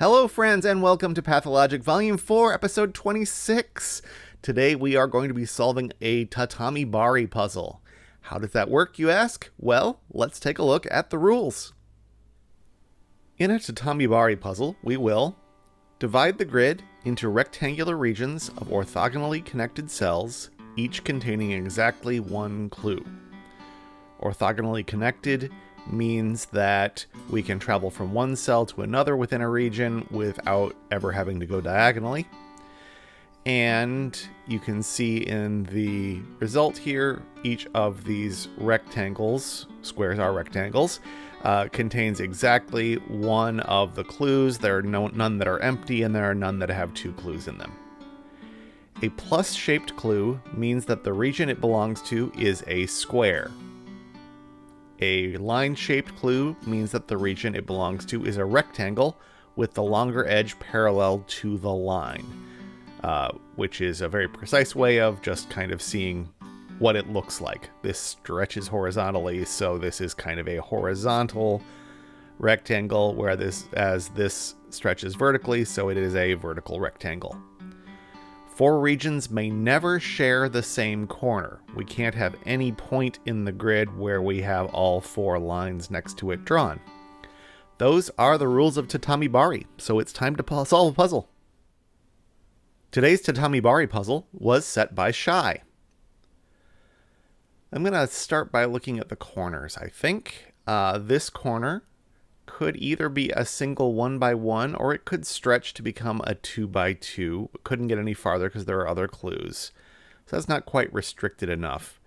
Hello friends and welcome to Pathologic Volume 4, Episode 26. Today we are going to be solving a Tatamibari puzzle. How does that work, you ask? Well, let's take a look at the rules. In a Tatamibari puzzle, we will divide the grid into rectangular regions of orthogonally connected cells, each containing exactly one clue. Orthogonally connected means that we can travel from one cell to another within a region without ever having to go diagonally. And you can see in the result here, each of these rectangles, squares are rectangles, contains exactly one of the clues. There are none that are empty, and there are none that have two clues in them. A plus-shaped clue means that the region it belongs to is a square. A line-shaped clue means that the region it belongs to is a rectangle with the longer edge parallel to the line, which is a very precise way of just kind of seeing what it looks like. This stretches horizontally, so this is kind of a horizontal rectangle, whereas this stretches vertically, so it is a vertical rectangle. Four regions may never share the same corner. We can't have any point in the grid where we have all four lines next to it drawn. Those are the rules of Tatamibari, so it's time to solve a puzzle. Today's Tatamibari puzzle was set by Shye. I'm going to start by looking at the corners, I think. This corner could either be a single 1x1 or it could stretch to become a 2x2. It couldn't get any farther because there are other clues. So that's not quite restricted enough.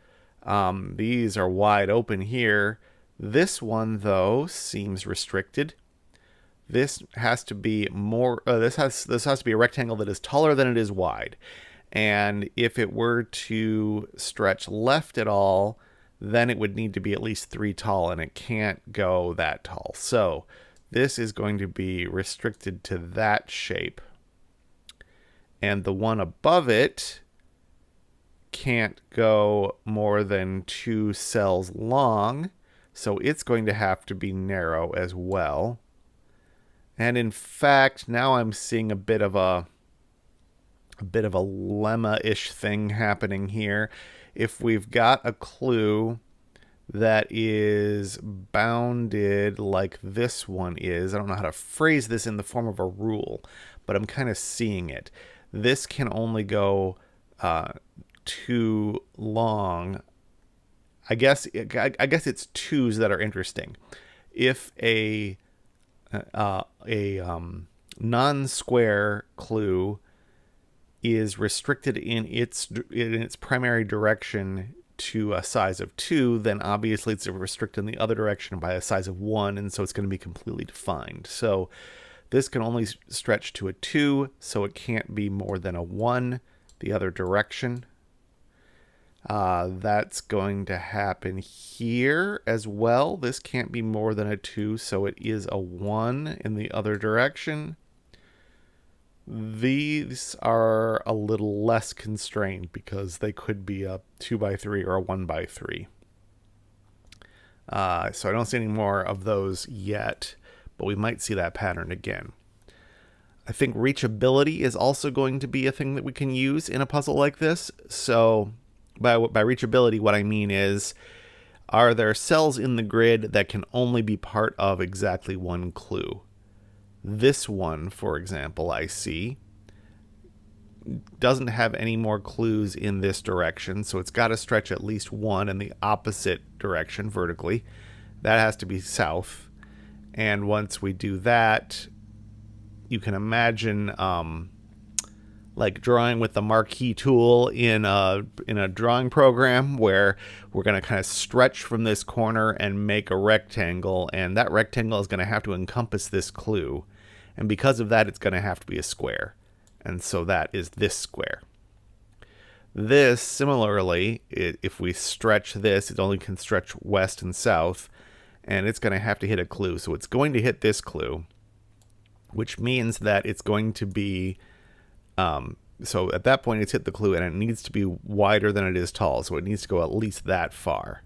These are wide open here. This one, though, seems restricted. This has to be more. This has to be a rectangle that is taller than it is wide. And if it were to stretch left at all, then it would need to be at least 3 tall, and it can't go that tall. So this is going to be restricted to that shape. And the one above it can't go more than 2 cells long, so it's going to have to be narrow as well. And in fact, now I'm seeing a bit of a lemma-ish thing happening here. If we've got a clue that is bounded like this one is, I don't know how to phrase this in the form of a rule, but I'm kind of seeing it. This can only go too long. I guess it's twos that are interesting. If a non-square clue is restricted in its primary direction to a size of 2, then obviously it's restricted in the other direction by a size of 1, and so it's going to be completely defined. So this can only stretch to a 2, so it can't be more than a 1 the other direction. That's going to happen here as well. This can't be more than a 2, so it is a 1 in the other direction. These are a little less constrained because they could be a 2x3 or a 1x3. So I don't see any more of those yet, but we might see that pattern again. I think reachability is also going to be a thing that we can use in a puzzle like this. So by reachability, what I mean is, are there cells in the grid that can only be part of exactly one clue? This one, for example, I see, doesn't have any more clues in this direction, so it's got to stretch at least one in the opposite direction vertically. That has to be south. And once we do that, you can imagine like drawing with the marquee tool in a drawing program where we're going to kind of stretch from this corner and make a rectangle, and that rectangle is going to have to encompass this clue. And because of that, it's going to have to be a square. And so that is this square. This, similarly, if we stretch this, it only can stretch west and south, and it's going to have to hit a clue. So it's going to hit this clue, which means that it's going to be, so at that point it's hit the clue, and it needs to be wider than it is tall. So it needs to go at least that far.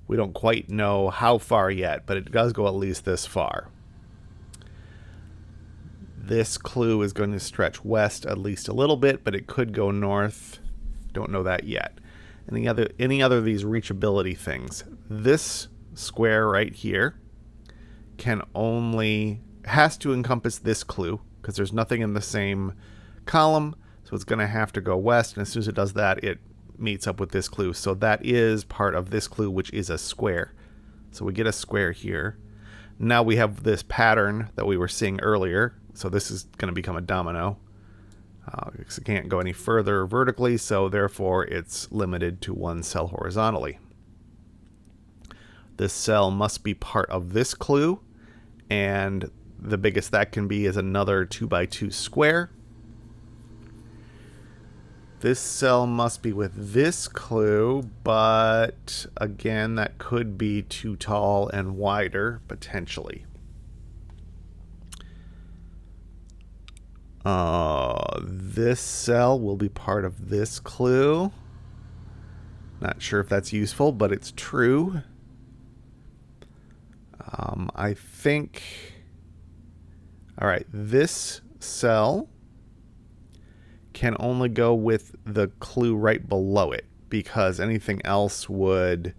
We don't quite know how far yet, but it does go at least this far. This clue is going to stretch west at least a little bit, but it could go north. Don't know that yet. Any other of these reachability things? This square right here has to encompass this clue because there's nothing in the same column, so it's going to have to go west, and as soon as it does that, it meets up with this clue. So that is part of this clue, which is a square. So we get a square here. Now we have this pattern that we were seeing earlier, so this is going to become a domino. Because it can't go any further vertically, so therefore it's limited to one cell horizontally. This cell must be part of this clue, and the biggest that can be is another 2x2 square. This cell must be with this clue, but again, that could be too tall and wider, potentially. This cell will be part of this clue. Not sure if that's useful, but it's true. I think... Alright, this cell can only go with the clue right below it, because anything else would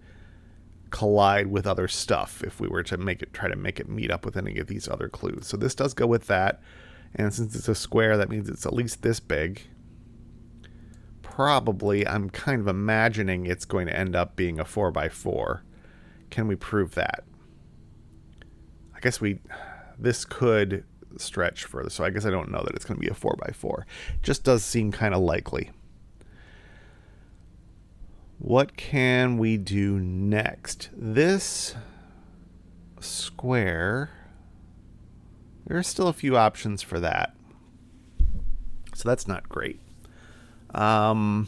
collide with other stuff if we were to try to make it meet up with any of these other clues. So this does go with that. And since it's a square, that means it's at least this big. Probably, I'm kind of imagining it's going to end up being a 4x4. Can we prove that? I guess this could stretch further, so I guess I don't know that it's going to be a 4x4. It just does seem kind of likely. What can we do next? This square... There are still a few options for that. So that's not great. There's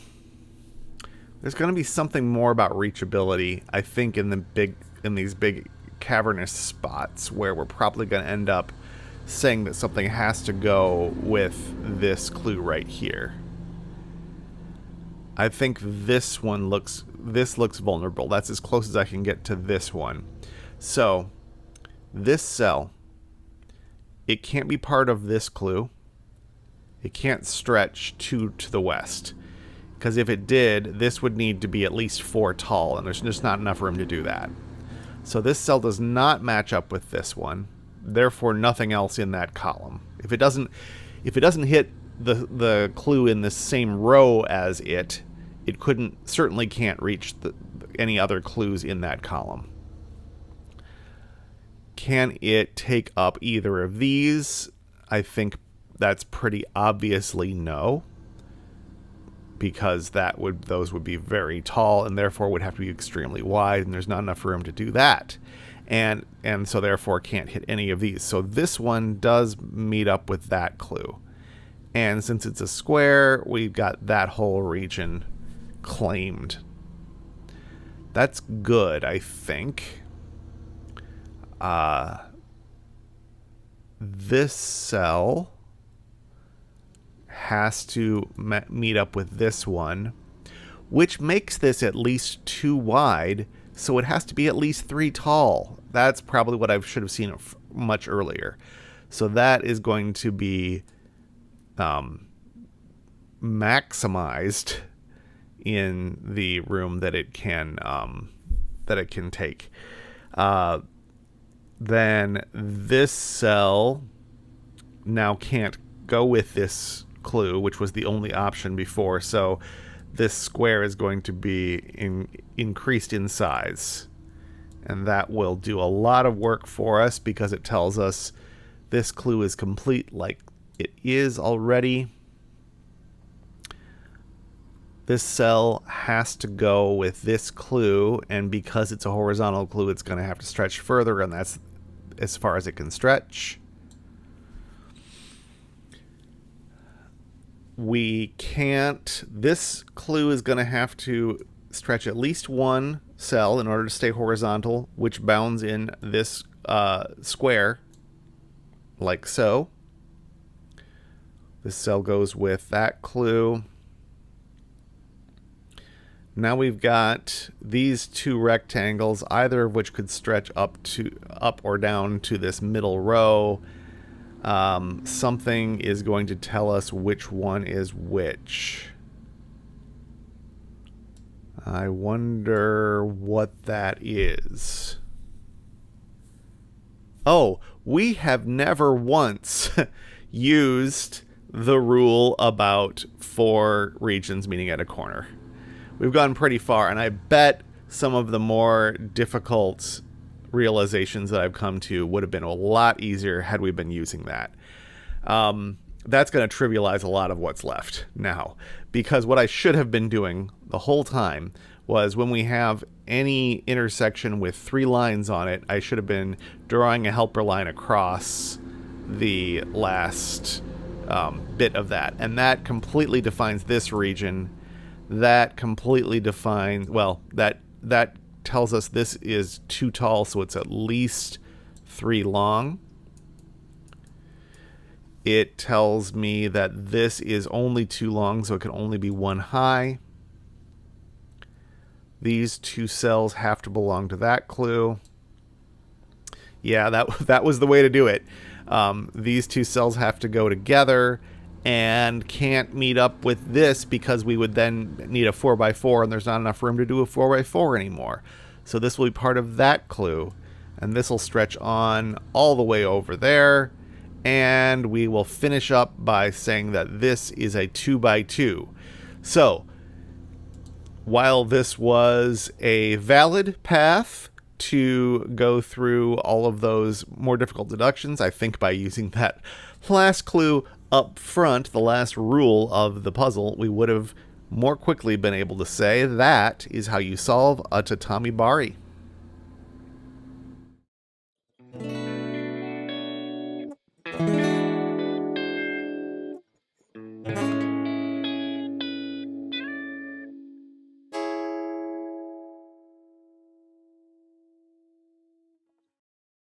going to be something more about reachability, I think, in these big cavernous spots where we're probably going to end up saying that something has to go with this clue right here. I think this looks vulnerable. That's as close as I can get to this one. So this cell, it can't be part of this clue. It can't stretch to the west. Because if it did, this would need to be at least 4 tall, and there's just not enough room to do that. So this cell does not match up with this one. Therefore, nothing else in that column. If it doesn't hit the clue in the same row as it certainly can't reach any other clues in that column. Can it take up either of these? I think that's pretty obviously no, because those would be very tall and therefore would have to be extremely wide, and there's not enough room to do that, and so therefore can't hit any of these. So this one does meet up with that clue, and since it's a square, we've got that whole region claimed. That's good, I think. This cell has to meet up with this one, which makes this at least 2 wide, so it has to be at least 3 tall. That's probably what I should have seen much earlier. So that is going to be maximized in the room that it can take. Then this cell now can't go with this clue, which was the only option before, so this square is going to be increased in size, and that will do a lot of work for us because it tells us this clue is complete like it is already. This cell has to go with this clue, and because it's a horizontal clue, it's going to have to stretch further, and that's as far as it can stretch. This clue is going to have to stretch at least one cell in order to stay horizontal, which bounds in this square, like so. This cell goes with that clue. Now we've got these 2 rectangles, either of which could stretch up or down to this middle row. something is going to tell us which one is which. I wonder what that is. Oh, we have never once used the rule about 4 regions meeting at a corner. We've gone pretty far, and I bet some of the more difficult realizations that I've come to would have been a lot easier had we been using that. That's going to trivialize a lot of what's left now, because what I should have been doing the whole time was when we have any intersection with 3 lines on it, I should have been drawing a helper line across the last bit of that. And that completely defines this region. That completely defines, well, that tells us this is too tall, so it's at least 3 long. It tells me that this is only 2 long, so it can only be 1 high. These 2 cells have to belong to that clue. Yeah, that was the way to do it. These 2 cells have to go together and can't meet up with this because we would then need a 4x4, and there's not enough room to do a 4x4 anymore. So this will be part of that clue, and this will stretch on all the way over there, and we will finish up by saying that this is a 2x2. So while this was a valid path to go through all of those more difficult deductions, I think by using that last clue up front, the last rule of the puzzle, we would have more quickly been able to say that is how you solve a Tatamibari.